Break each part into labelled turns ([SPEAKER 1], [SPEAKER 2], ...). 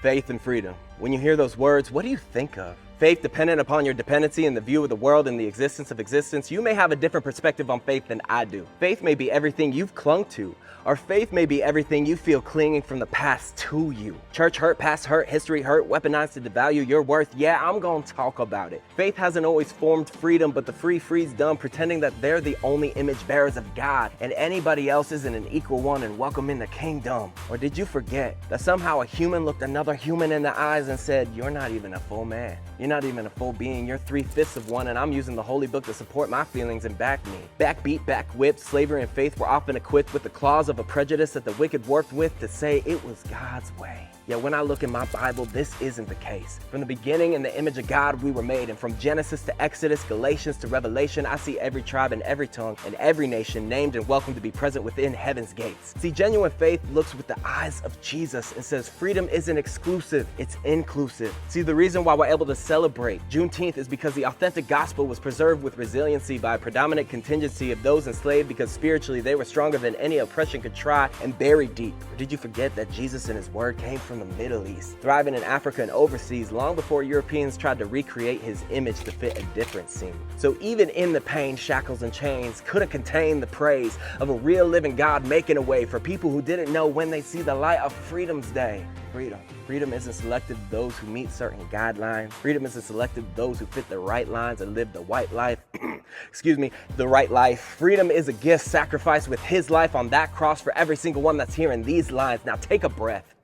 [SPEAKER 1] Faith and freedom. When you hear those words, what do you think of? Faith dependent upon your dependency and the view of the world and the existence of existence. You may have a different perspective on faith than I do. Faith may be everything you've clung to, or faith may be everything you feel clinging from the past to you. Church hurt, past hurt, history hurt, weaponized to devalue your worth. Yeah, I'm gonna talk about it. Faith hasn't always formed freedom, but the free frees dumb, pretending that they're the only image bearers of God and anybody else isn't an equal one and welcome in the kingdom. Or did you forget that somehow a human looked another human in the eyes and said, you're not even a full man. You're not even a full being. You're 3/5 of one, and I'm using the holy book to support my feelings and back me. Backbeat, backwhipped, slavery and faith were often equipped with the claws of a prejudice that the wicked worked with to say it was God's way. Yet when I look in my Bible, this isn't the case. From the beginning, in the image of God, we were made. And from Genesis to Exodus, Galatians to Revelation, I see every tribe and every tongue and every nation named and welcome to be present within heaven's gates. See, genuine faith looks with the eyes of Jesus and says freedom isn't exclusive, it's inclusive. See, the reason why we're able to celebrate Juneteenth is because the authentic gospel was preserved with resiliency by a predominant contingency of those enslaved because spiritually they were stronger than any oppression could try and buried deep. Or did you forget that Jesus and his word came from the Middle East, thriving in Africa and overseas long before Europeans tried to recreate his image to fit a different scene? So even in the pain, shackles and chains couldn't contain the praise of a real living God making a way for people who didn't know when they see the light of Freedom's Day. Freedom. Freedom isn't selected to those who meet certain guidelines. Freedom isn't selected to those who fit the right lines and live the white life. The right life. Freedom is a gift sacrificed with his life on that cross for every single one that's hearing these lines. Now take a breath.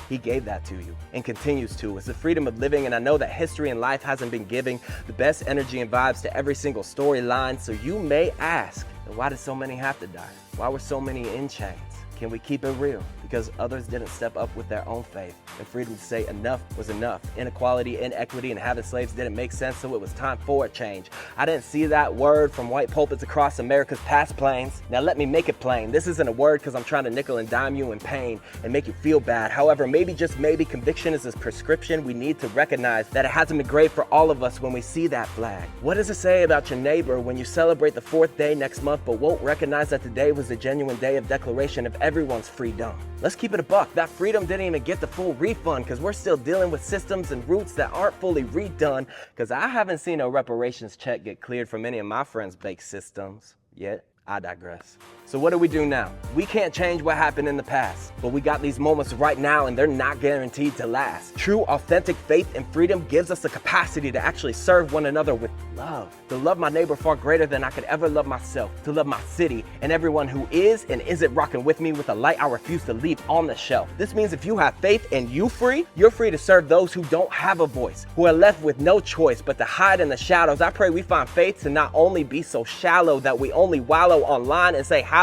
[SPEAKER 1] He gave that to you and continues to. It's the freedom of living, and I know that history and life hasn't been giving the best energy and vibes to every single storyline, so you may ask, why did so many have to die? Why were so many in chains? Can we keep it real? Because others didn't step up with their own faith and freedom to say enough was enough. Inequality, inequity, and having slaves didn't make sense, so it was time for a change. I didn't see that word from white pulpits across America's past plains. Now let me make it plain. This isn't a word because I'm trying to nickel and dime you in pain and make you feel bad. However, maybe, just maybe, conviction is a prescription we need to recognize that it hasn't been great for all of us when we see that flag. What does it say about your neighbor when you celebrate the 4th day next month but won't recognize that today was a genuine day of declaration of everyone's freedom? Let's keep it a buck. That freedom didn't even get the full refund because we're still dealing with systems and roots that aren't fully redone, because I haven't seen a reparations check get cleared from any of my friends' baked systems yet. I digress. So what do we do now? We can't change what happened in the past, but we got these moments right now and they're not guaranteed to last. True, authentic faith and freedom gives us the capacity to actually serve one another with love. To love my neighbor far greater than I could ever love myself. To love my city and everyone who is and isn't rocking with me with a light I refuse to leave on the shelf. This means if you have faith and you're free to serve those who don't have a voice, who are left with no choice but to hide in the shadows. I pray we find faith to not only be so shallow that we only wallow online and say, hallowed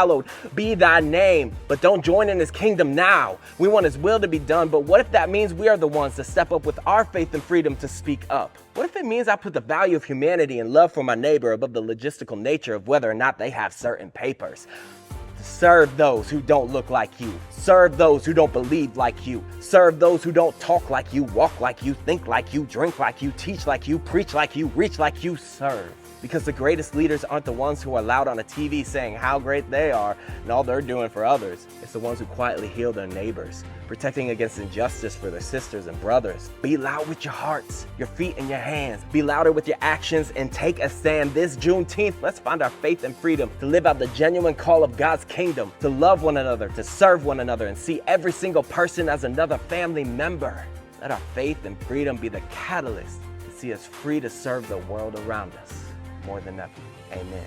[SPEAKER 1] be thy name, but don't join in his kingdom now. We want his will to be done, but what if that means we are the ones to step up with our faith and freedom to speak up? What if it means I put the value of humanity and love for my neighbor above the logistical nature of whether or not they have certain papers? To serve those who don't look like you. Serve those who don't believe like you. Serve those who don't talk like you, walk like you, think like you, drink like you, teach like you, preach like you, reach like you. Serve. Because the greatest leaders aren't the ones who are loud on a TV saying how great they are and all they're doing for others. It's the ones who quietly heal their neighbors, protecting against injustice for their sisters and brothers. Be loud with your hearts, your feet and your hands. Be louder with your actions and take a stand. This Juneteenth, let's find our faith and freedom to live out the genuine call of God's kingdom, to love one another, to serve one another, and see every single person as another family member. Let our faith and freedom be the catalyst to see us free to serve the world around us more than ever. Amen.